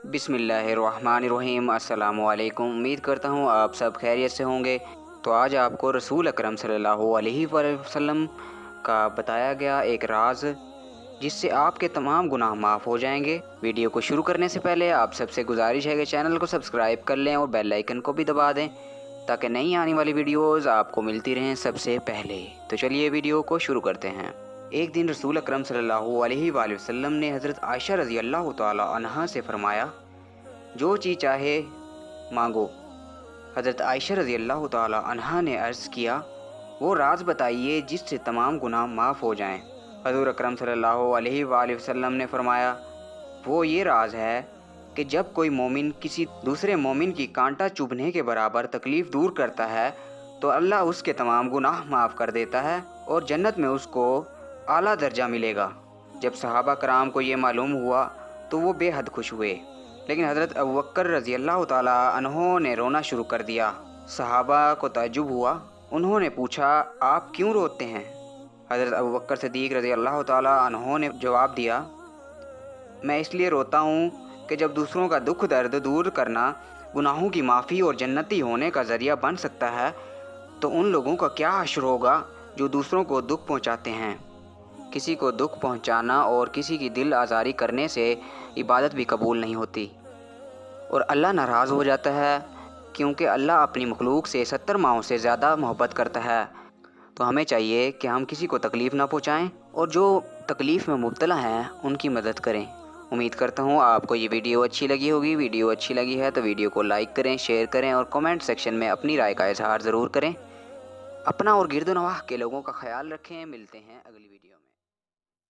बिस्मिल्लाहिर्रहमानिर्रहीम। अस्सलाम वालेकुम। उम्मीद करता हूँ आप सब खैरियत से होंगे। तो आज आपको रसूल अकरम सल्लल्लाहु अलैहि वसल्लम का बताया गया एक राज जिससे आपके तमाम गुनाह माफ़ हो जाएंगे। वीडियो को शुरू करने से पहले आप सबसे गुजारिश है कि चैनल को सब्सक्राइब कर लें और बेल आइकन को भी दबा दें ताकि नई आने वाली वीडियोज़ आपको मिलती रहें सबसे पहले। तो चलिए वीडियो को शुरू करते हैं। एक दिन रसूल अकरम सल्लल्लाहु अलैहि वसल्लम ने हज़रत आयशा रज़ी अल्लाह ताला अन्हा से फ़रमाया, जो चीज़ चाहे मांगो। हज़रत आयशा रज़ी अल्लाह ताला अन्हा ने अर्ज़ किया, वो राज बताइए जिससे तमाम गुनाह माफ़ हो जाएं। हज़ूर अकरम सल्लल्लाहु अलैहि वसल्लम ने फ़रमाया, वो ये राज है कि जब कोई मोमिन किसी दूसरे मोमिन की कांटा चुभने के बराबर तकलीफ़ दूर करता है तो अल्लाह उसके तमाम गुनाह माफ़ कर देता है और जन्नत में उसको आला दर्जा मिलेगा। जब सहाबा कराम को ये मालूम हुआ तो वो बेहद खुश हुए, लेकिन हज़रत अबू बकर रज़ी अल्लाह ताला अन्हो ने रोना शुरू कर दिया। सहाबा को ताज्जुब हुआ। उन्होंने पूछा, आप क्यों रोते हैं? हज़रत अबू बकर सिद्दीक़ रज़ी अल्लाह ताला अन्हो ने जवाब दिया, मैं इसलिए रोता हूँ कि जब दूसरों का दुख दर्द दूर करना गुनाहों की माफ़ी और जन्नती होने का ज़रिया बन सकता है तो उन लोगों का क्या हश्र होगा जो दूसरों को दुख पहुँचाते हैं। किसी को दुख पहुँचाना और किसी की दिल आज़ारी करने से इबादत भी कबूल नहीं होती और अल्लाह नाराज़ हो जाता है, क्योंकि अल्लाह अपनी मखलूक से 70 माहों से ज़्यादा मोहब्बत करता है। तो हमें चाहिए कि हम किसी को तकलीफ़ ना पहुँचाएं और जो तकलीफ़ में मुब्तला हैं उनकी मदद करें। उम्मीद करता हूँ आपको ये वीडियो अच्छी लगी होगी। वीडियो अच्छी लगी है तो वीडियो को लाइक करें, शेयर करें और कमेंट सेक्शन में अपनी राय का इजहार ज़रूर करें। अपना और गिरदो नवाह के लोगों का ख्याल रखें। मिलते हैं अगली वीडियो में।